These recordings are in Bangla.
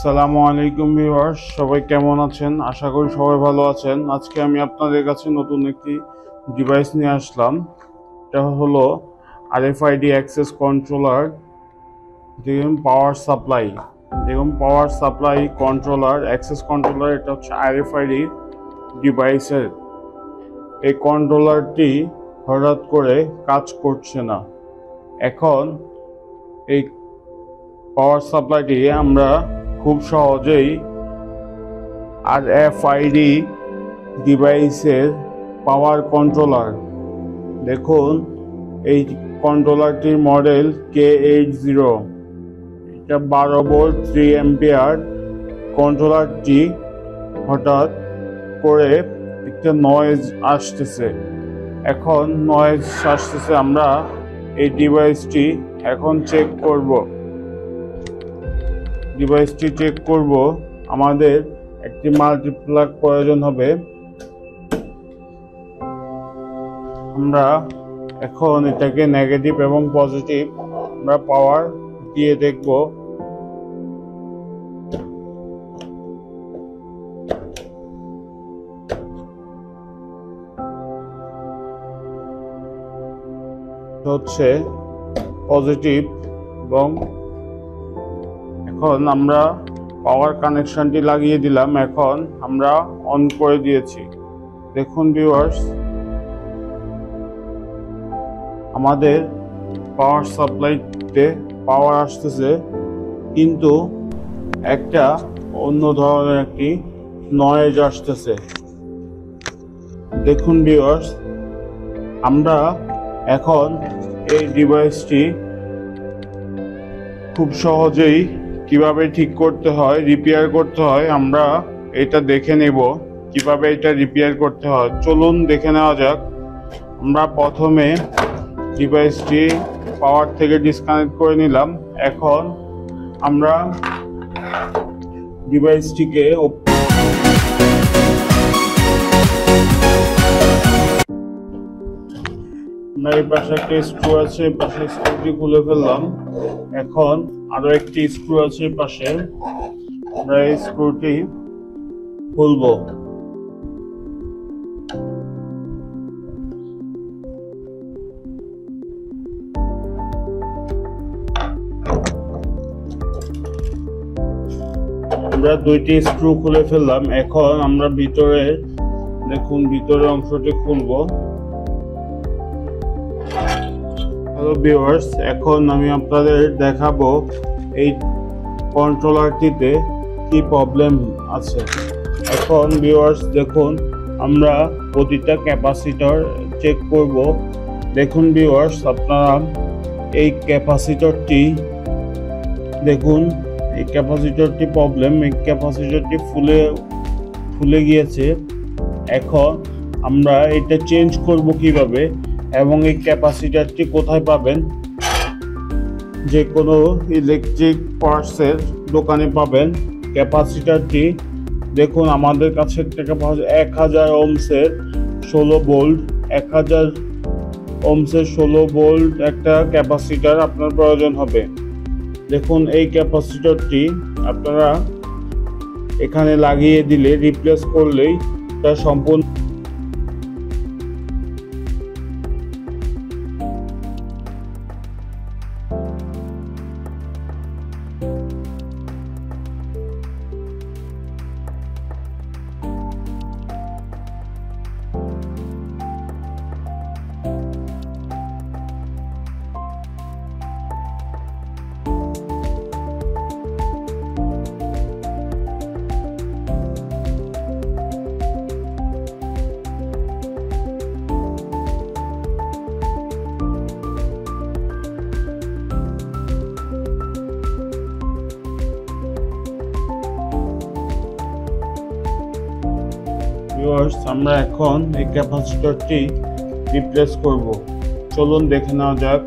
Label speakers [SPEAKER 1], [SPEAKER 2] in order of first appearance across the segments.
[SPEAKER 1] আসসালামু আলাইকুম ভিউয়ার্স, সবাই কেমন আছেন? আশা করি সবাই ভালো আছেন। আজকে আমি আপনাদের কাছে নতুন একটি ডিভাইস নিয়ে আসলাম। এটা হলো RFID অ্যাক্সেস কন্ট্রোলার। দেখুন power supply controller, access controller. এটা হচ্ছে RFID ডিভাইসের। এই কন্ট্রোলারটি হঠাৎ করে কাজ করছে না। এখন এই পাওয়ার সাপ্লাইটি আমরা খুব সহজেই RFID ডিভাইসের পাওয়ার কন্ট্রোলার। দেখুন এই কন্ট্রোলারটির মডেল K80। এটা 12 ভোল্ট 3 অ্যাম্পিয়ার। কন্ট্রোলারটি হঠাৎ করে একটা নয়েজ আসতেছে। এখন নয়েজ আসতেছে, আমরা এই ডিভাইসটি এখন চেক করব। আমাদের একটি মাল্টিপ্লাগ প্রয়োজন হবে। আমরা এখন এটাকে নেগেটিভ এবং পজিটিভ আমরা পাওয়ার দিয়ে দেখব। হচ্ছে পজিটিভ, এবং এখন আমরা পাওয়ার কানেকশনটি লাগিয়ে দিলাম। এখন আমরা অন করে দিয়েছি। দেখুন ভিউয়ার্স, আমাদের পাওয়ার সাপ্লাইতে পাওয়ার আসতেছে, কিন্তু একটা অন্য ধরনের একটি নয়েজ আসতেছে। দেখুন ভিউয়ার্স, আমরা এখন এই ডিভাইসটি খুব সহজেই কিভাবে ঠিক করতে হয়, রিপেয়ার করতে হয়, আমরা এটা দেখে নেব কিভাবে এটা রিপেয়ার করতে হয়। চলুন দেখে নেওয়া যাক। আমরা প্রথমে ডিভাইসটি পাওয়ার থেকে ডিসকানেক্ট করে নিলাম। এখন আমরা ডিভাইসটিকে এই পাশে একটা স্ক্রু আছে, এই পাশে স্ক্রুটি খুলে ফেললাম। এখন আরো একটি স্ক্রু আছে পাশে, আমরা এই স্ক্রুটি খুলবো। আমরা দুইটি স্ক্রু খুলে ফেললাম। এখন আমরা ভিতরে দেখুন ভিতরের অংশটি খুলবো। হ্যালো ভিউয়ার্স, এখন আমি আপনাদের দেখাবো এই কন্ট্রোলারটিতে কি প্রবলেম আছে। এখন ভিউয়ার্স দেখুন, আমরা প্রতিটা ক্যাপাসিটর চেক করব। দেখুন ভিউয়ার্স, আপনারা এই ক্যাপাসিটরটি দেখুন, এই ক্যাপাসিটরটি প্রবলেম, এই ক্যাপাসিটরটি ফুলে গিয়েছে। এখন আমরা এটা চেঞ্জ করব কিভাবে, এবং এই ক্যাপাসিটরটি কোথায় পাবেন? যে কোনো ইলেকট্রিক পার্টসের দোকানে পাবেন। ক্যাপাসিটরটি দেখুন আমাদের কাছে থেকে 1000 ওহমসের 16 ভোল্ট, 1000 ওহমসের 16 ভোল্ট একটা ক্যাপাসিটর আপনার প্রয়োজন হবে। দেখুন এই ক্যাপাসিটরটি আপনারা এখানে লাগিয়ে দিলে, রিপ্লেস করলেই তা সম্পূর্ণ আমরা এখন এই ক্যাপাসিটরটি রিপ্লেস করব। চলুন দেখে নেওয়া যাক।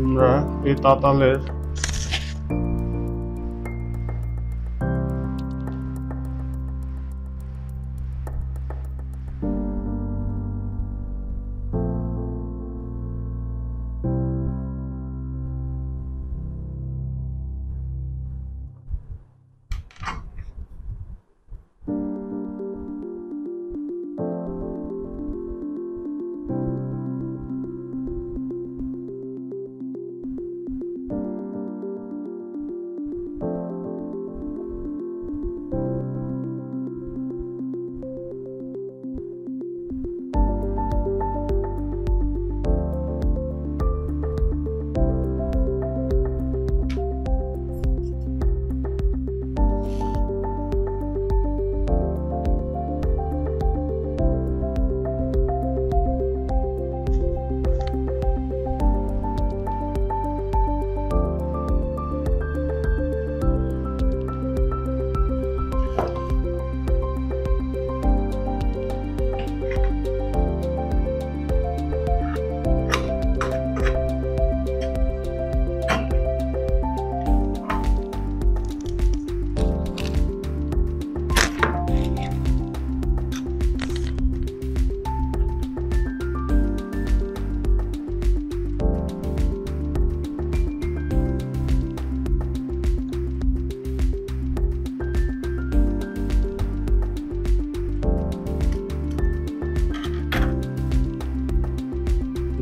[SPEAKER 1] আমরা এই তাতালের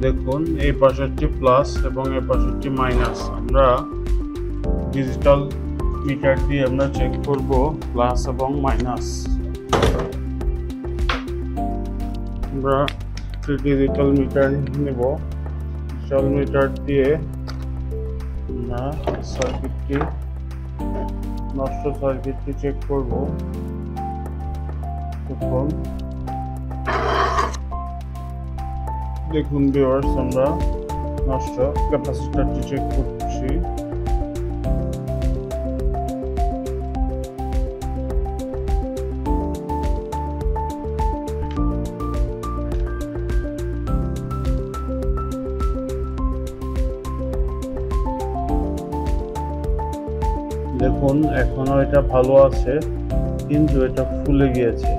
[SPEAKER 1] দেখুন এই পাশেরটি প্লাস এবং এই পাশেরটি মাইনাস। আমরা ডিজিটাল মিটার দিয়ে আমরা চেক করব প্লাস এবং মাইনাস। আমরা ডিজিটাল মিটার নেব, ডিজিটাল মিটার দিয়ে আমরা সার্কিটটি নষ্ট সার্কিটটি চেক করব। দেখুন ভিউয়ার্স, আমরা নষ্ট ক্যাপাসিটরটি চেক করছি। দেখুন এখনো এটা ভালো আছে, কিন্তু এটা ফুলে গিয়েছে।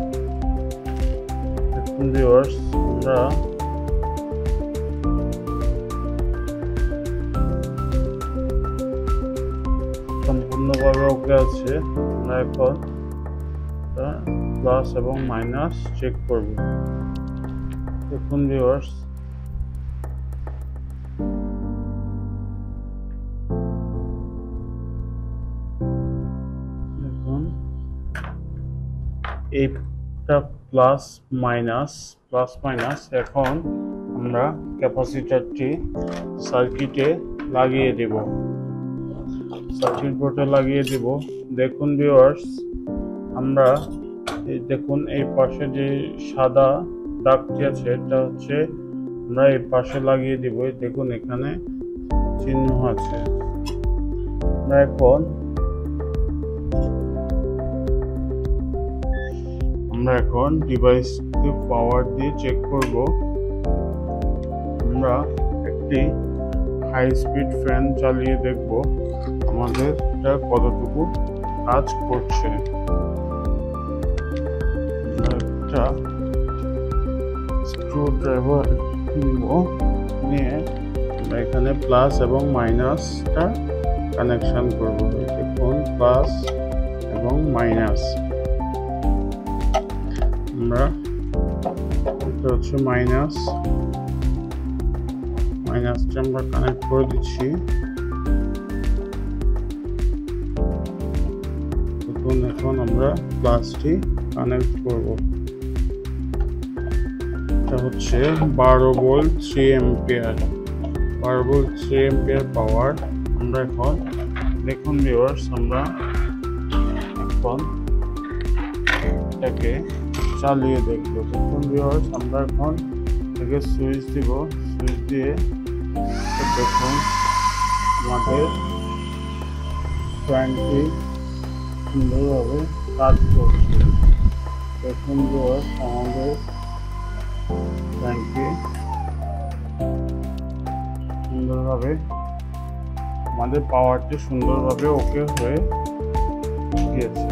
[SPEAKER 1] দেখুন ভিউয়ার্স, আমরা সম্পূর্ণভাবে ওকে আছে। আমরা এখন প্লাস এবং মাইনাস চেক করব। দেখুন ভিউয়ার্স, দেখুন এইটা প্লাস মাইনাস। এখন আমরা ক্যাপাসিটরটি সার্কিটে লাগিয়ে দেব, সার্কিট বোর্ডে লাগিয়ে দেব। দেখুন ভিউয়ার্স, আমরা দেখুন এই পাশে যে সাদা দাগটি আছে এটা হচ্ছে আমরা এই পাশে লাগিয়ে দিব। দেখুন এখানে চিহ্ন আছে। আমরা এখন ডিভাইসটি পাওয়ার দিয়ে চেক করব। আমরা একটি হাই স্পিড ফ্যান চালিয়ে দেখব আমাদের এটা কতটুকু কাজ করছে। একটা স্ক্রু ড্রাইভার নিব, নিয়ে আমরা এখানে প্লাস এবং মাইনাসটা কানেকশন করব। দেখুন প্লাস এবং মাইনাস, আমরা এটা হচ্ছে মাইনাসটা আমরা কানেক্ট করে দিচ্ছি। এখন আমরা প্লাসটি কানেক্ট করব। এটা হচ্ছে 12 ভোল্ট 3 অ্যাম্পিয়ার, 12 ভোল্ট 3 অ্যাম্পিয়ার পাওয়ার। আমরা এখন দেখুন ভিউয়ার্স, আমরা এখন এটাকে চালিয়ে দেখব। দেখুন ভিউয়ার্স, আমরা এখন থেকে সুইচ দিব, সুইচ দিয়ে দেখুন আমাদের ফ্যানটি সুন্দরভাবে কাজ করছে। দেখুন ভিউয়ার্স, আমাদের ফ্যানটি সুন্দরভাবে আমাদের পাওয়ারটি সুন্দরভাবে ওকে হয়ে গিয়েছে।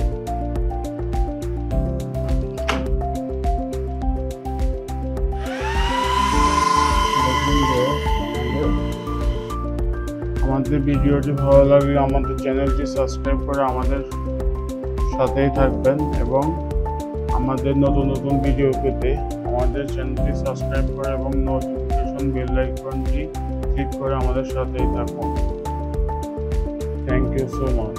[SPEAKER 1] আমাদের ভিডিওটি ভালো লাগলে আমাদের চ্যানেলটি সাবস্ক্রাইব করে আমাদের সাথেই থাকবেন, এবং আমাদের নতুন নতুন ভিডিও পেতে আমাদের চ্যানেলটি সাবস্ক্রাইব করে এবং নোটিফিকেশন বেল আইকনটি ক্লিক করে আমাদের সাথেই থাকুন। Thank you so much.